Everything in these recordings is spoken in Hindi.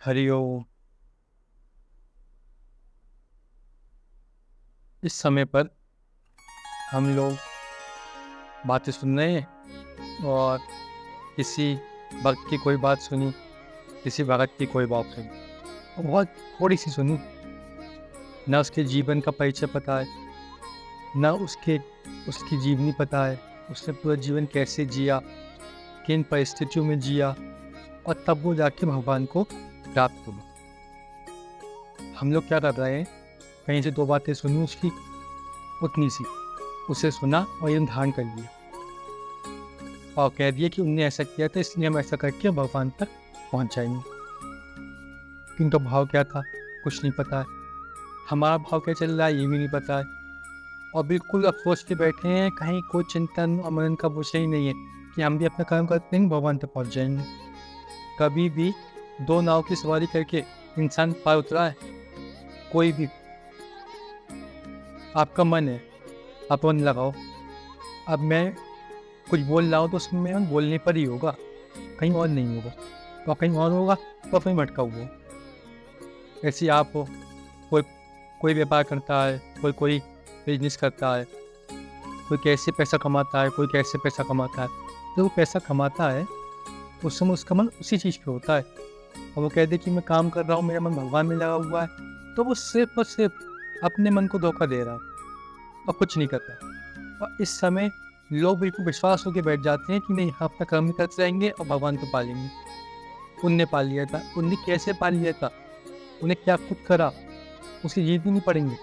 हरिओम। इस समय पर हम लोग बातें सुन रहे हैं और किसी भक्त की कोई बात सुनी, किसी भगत की कोई बात सुनी, बहुत थोड़ी सी सुनी। ना उसके जीवन का परिचय पता है, ना उसकी जीवनी पता है, उसने पूरा जीवन कैसे जिया, किन परिस्थितियों में जिया, और तब वो जाके भगवान को प्राप्त हुआ। हम लोग क्या कर रहे हैं, कहीं से दो बातें सुनी उसकी, उतनी सी उसे सुना और ये धारण कर लिया और कह दिया कि उनने ऐसा किया था इसलिए हम ऐसा करके भगवान तक पहुंच जाएंगे। किंतु भाव क्या था, कुछ नहीं पता है। हमारा भाव क्या चल रहा है, ये भी नहीं पता है। और बिल्कुल अफसोस के बैठे हैं, कहीं कोई चिंतन और मनन का विषय ही नहीं है कि हम भी अपना काम करते हैं, भगवान तक पहुंच जाएंगे। कभी भी दो नाव की सवारी करके इंसान पार उतरा है? कोई भी? आपका मन है, आप मन लगाओ। अब मैं कुछ बोल रहा हूँ तो उसमें मेरा बोलने पर ही होगा, कहीं और नहीं होगा। तो कहीं और होगा तो कहीं भटका हुआ। ऐसे ही आप हो, कोई कोई व्यापार करता है, कोई बिजनेस करता है, कोई कैसे पैसा कमाता है, कोई कैसे पैसा कमाता है। तो वो पैसा कमाता है उस समय उसका मन उसी चीज़ पे होता है, और वो कह दे कि मैं काम कर रहा हूँ, मेरा मन भगवान में लगा हुआ है, तो वो सिर्फ और सिर्फ अपने मन को धोखा दे रहा है और कुछ नहीं करता। और इस समय लोग बिल्कुल विश्वास होकर बैठ जाते हैं कि नहीं, हम अपना कर्म करते रहेंगे और भगवान को पा लेंगे। उनने पा लिया था, उनने कैसे पा लिया था, उन्हें क्या कुछ करा, उसकी जीत भी नहीं पड़ेंगे।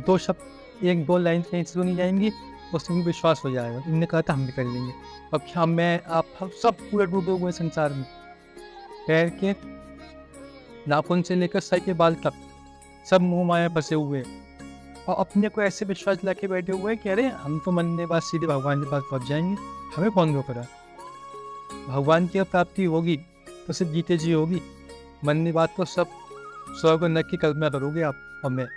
दो शब्द, एक दो लाइन कहीं से सुनी जाएंगी, उसमें भी विश्वास हो जाएगा। उनने कहा था हम भी कर लेंगे। अब क्या मैं आप हम सब पूरे डूबे हुए संसार में, पैर के नाखून से लेकर सर के बाल तक सब मोह माया फंसे हुए हैं, और अपने को ऐसे विश्वास ला के बैठे हुए हैं कि अरे हम तो मन के बाद सीधे भगवान के पास पहुंच जाएंगे, हमें कौन रोक रहा है। भगवान की प्राप्ति होगी तो सिर्फ जीते जी होगी। मन की बात तो सब स्वर्ग और नरक की कल्पना करोगे आप और मैं।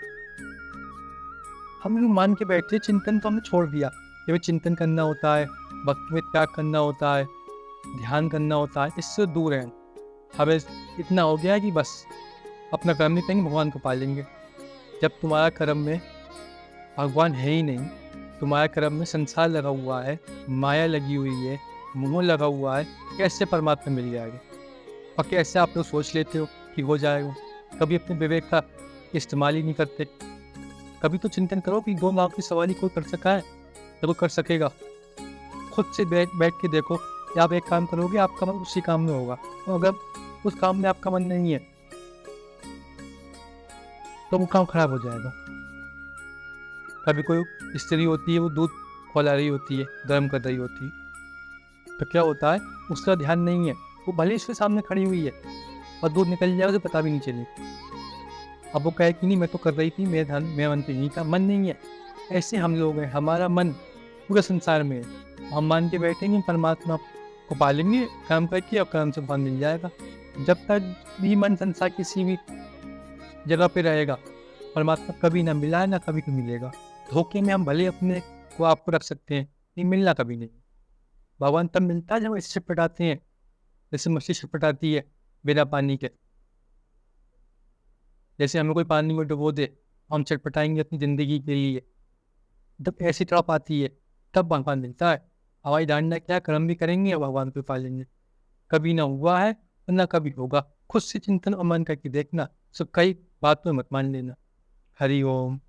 हम लोग मान के बैठे, चिंतन तो हमने छोड़ दिया। ये चिंतन करना होता है, भक्ति में त्याग करना होता है, ध्यान करना होता है, इससे दूर है। हमें इतना हो गया कि बस अपना कर्म नहीं करेंगे, भगवान को पा लेंगे। जब तुम्हारा कर्म में भगवान है ही नहीं, तुम्हारे कर्म में संसार लगा हुआ है, माया लगी हुई है, मोह लगा हुआ है, कैसे परमात्मा मिल जाएगा? और कैसे आप लोग सोच लेते हो कि हो जाएगा? कभी अपने विवेक का इस्तेमाल ही नहीं करते। कभी तो चिंतन करो कि दो नाव की सवारी कोई कर सका है तो वो कर सकेगा। खुद से बैठ के देखो कि आप एक काम करोगे, आपका मन उसी काम में होगा, और अगर उस काम में आपका मन नहीं है तो वो काम खराब हो जाएगा। कभी कोई स्त्री होती है, वो दूध खौला रही होती है, गर्म कर रही होती है, तो क्या होता है, उसका ध्यान नहीं है, वो भले उसके सामने खड़ी हुई है और दूध निकल जाएगा, उसे पता भी नहीं चले। अब वो कहे कि नहीं मैं तो कर रही थी, मेरा मन पे नहीं था, मन नहीं है। ऐसे हम लोग हैं, हमारा मन पूरे संसार में है। हम मान के बैठेंगे परमात्मा को पालेंगे काम करके, और कर्म से फल मिल जाएगा। जब तक भी मन संसार किसी भी जगह पे रहेगा, परमात्मा कभी ना मिला है, ना कभी को मिलेगा। धोखे में हम भले अपने को आपको रख सकते हैं, नहीं मिलना कभी नहीं। भगवान तब मिलता है जब ऐसे छटपटाते हैं, जैसे मछली छटपटाती है बिना पानी के। जैसे हमें कोई पानी में डुबो दे, हम छटपटाएंगे अपनी जिंदगी के लिए। जब ऐसी तड़प आती है तब भगवान मिलता है। हवाई डांडा क्या, कर्म भी करेंगे और भगवान को पालेंगे। कभी ना हुआ है और ना कभी होगा। खुद से चिंतन और मन करके देखना, सो कई बात में मत मान लेना। हरि ओम।